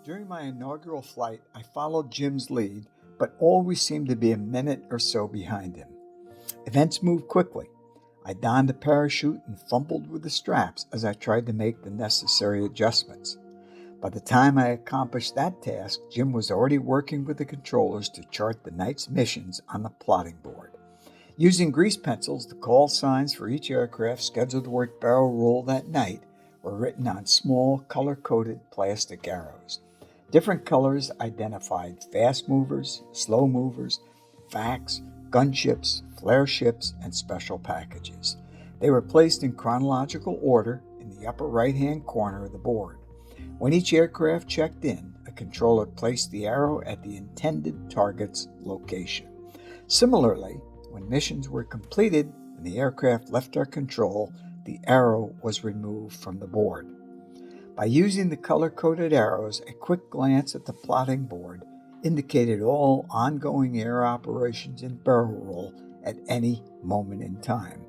During my inaugural flight, I followed Jim's lead, but always seemed to be a minute or so behind him. Events moved quickly. I donned a parachute and fumbled with the straps as I tried to make the necessary adjustments. By the time I accomplished that task, Jim was already working with the controllers to chart the night's missions on the plotting board. Using grease pencils, the call signs for each aircraft scheduled to work barrel roll that night were written on small, color-coded plastic arrows. Different colors identified fast movers, slow movers, FACs, gunships, flare ships, and special packages. They were placed in chronological order in the upper right-hand corner of the board. When each aircraft checked in, a controller placed the arrow at the intended target's location. Similarly, when missions were completed and the aircraft left our control, the arrow was removed from the board. By using the color-coded arrows, a quick glance at the plotting board indicated all ongoing air operations in barrel roll at any moment in time.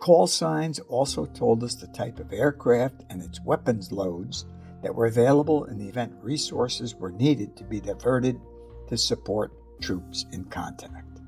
Call signs also told us the type of aircraft and its weapons loads that were available in the event resources were needed to be diverted to support troops in contact.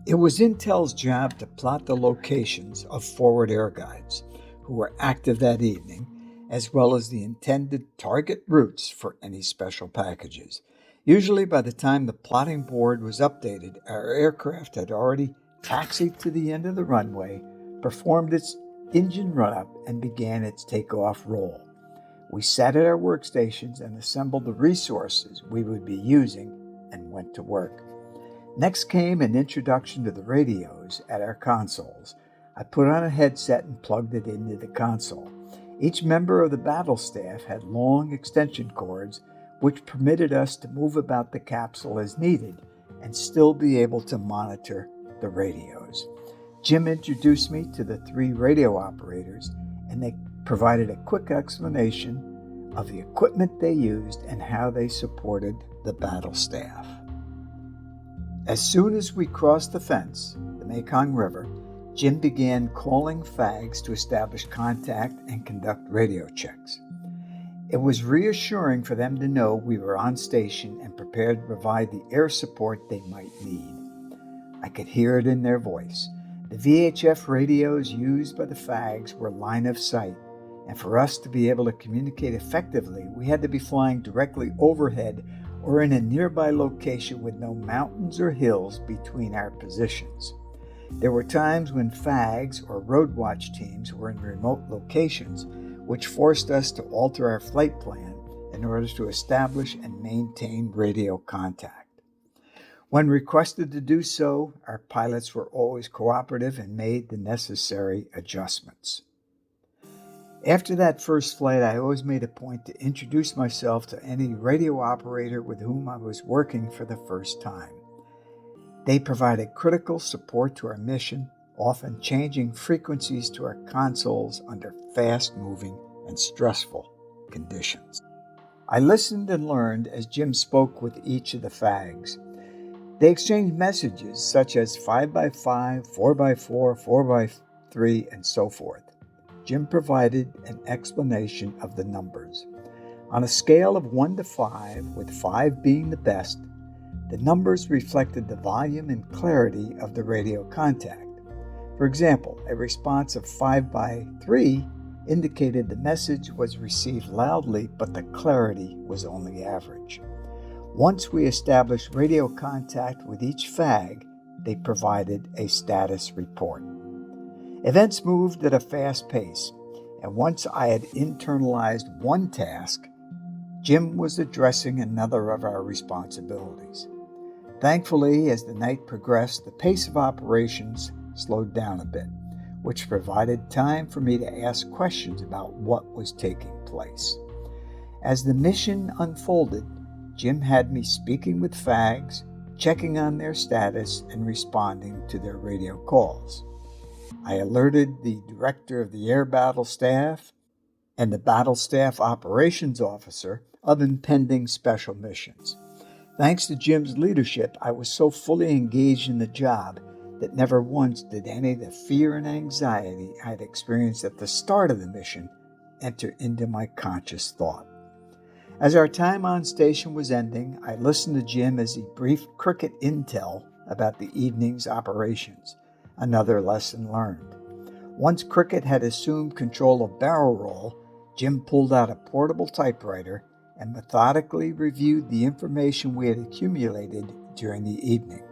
It was Intel's job to plot the locations of forward air guides who were active that evening, as well as the intended target routes for any special packages. Usually by the time the plotting board was updated, our aircraft had already taxied to the end of the runway, performed its engine run-up, and began its takeoff roll. We sat at our workstations and assembled the resources we would be using and went to work. Next came an introduction to the radios at our consoles. I put on a headset and plugged it into the console. Each member of the battle staff had long extension cords which permitted us to move about the capsule as needed and still be able to monitor the radios. Jim introduced me to the three radio operators, and they provided a quick explanation of the equipment they used and how they supported the battle staff. As soon as we crossed the fence, the Mekong River, Jim began calling FAGs to establish contact and conduct radio checks. It was reassuring for them to know we were on station and prepared to provide the air support they might need. I could hear it in their voice. The VHF radios used by the FAGs were line of sight, and for us to be able to communicate effectively, we had to be flying directly overhead or in a nearby location with no mountains or hills between our positions. There were times when FAGs or road watch teams were in remote locations, which forced us to alter our flight plan in order to establish and maintain radio contact. When requested to do so, our pilots were always cooperative and made the necessary adjustments. After that first flight, I always made a point to introduce myself to any radio operator with whom I was working for the first time. They provided critical support to our mission, often changing frequencies to our consoles under fast-moving and stressful conditions. I listened and learned as Jim spoke with each of the FAGs. They exchanged messages such as 5x5, 4x4, 4x3, and so forth. Jim provided an explanation of the numbers. On a scale of 1 to 5, with 5 being the best, the numbers reflected the volume and clarity of the radio contact. For example, a response of 5 by 3 indicated the message was received loudly, but the clarity was only average. Once we established radio contact with each FAG, they provided a status report. Events moved at a fast pace, and once I had internalized one task, Jim was addressing another of our responsibilities. Thankfully, as the night progressed, the pace of operations slowed down a bit, which provided time for me to ask questions about what was taking place. As the mission unfolded, Jim had me speaking with FAGs, checking on their status, and responding to their radio calls. I alerted the director of the Air Battle Staff and the Battle Staff Operations Officer of impending special missions. Thanks to Jim's leadership, I was so fully engaged in the job that never once did any of the fear and anxiety I had experienced at the start of the mission enter into my conscious thought. As our time on station was ending, I listened to Jim as he briefed cricket intel about the evening's operations. Another lesson learned. Once cricket had assumed control of barrel roll, Jim pulled out a portable typewriter and methodically reviewed the information we had accumulated during the evening.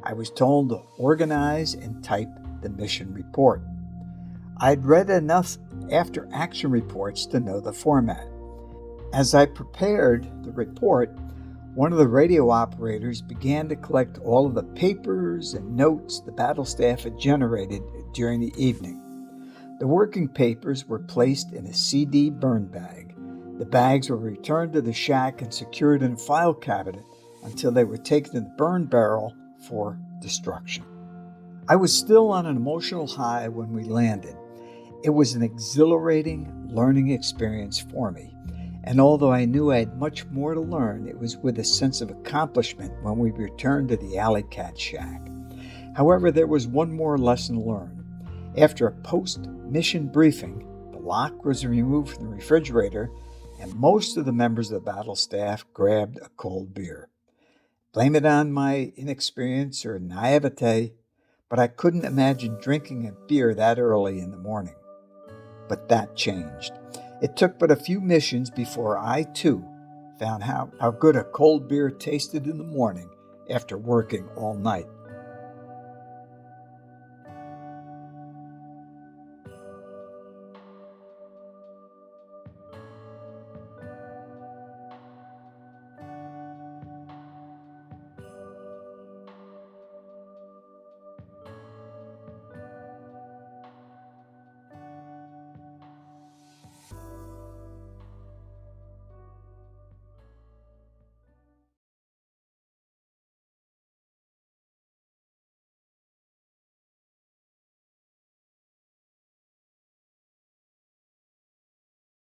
I was told to organize and type the mission report. I'd read enough after-action reports to know the format. As I prepared the report, one of the radio operators began to collect all of the papers and notes the battle staff had generated during the evening. The working papers were placed in a CD burn bag. The bags were returned to the shack and secured in a file cabinet until they were taken to the burn barrel for destruction. I was still on an emotional high when we landed. It was an exhilarating learning experience for me, and although I knew I had much more to learn, it was with a sense of accomplishment when we returned to the Alley Cat shack. However, there was one more lesson learned. After a post-mission briefing, the lock was removed from the refrigerator, and most of the members of the battle staff grabbed a cold beer. Blame it on my inexperience or naivete, but I couldn't imagine drinking a beer that early in the morning. But that changed. It took but a few missions before I, too, found how good a cold beer tasted in the morning after working all night.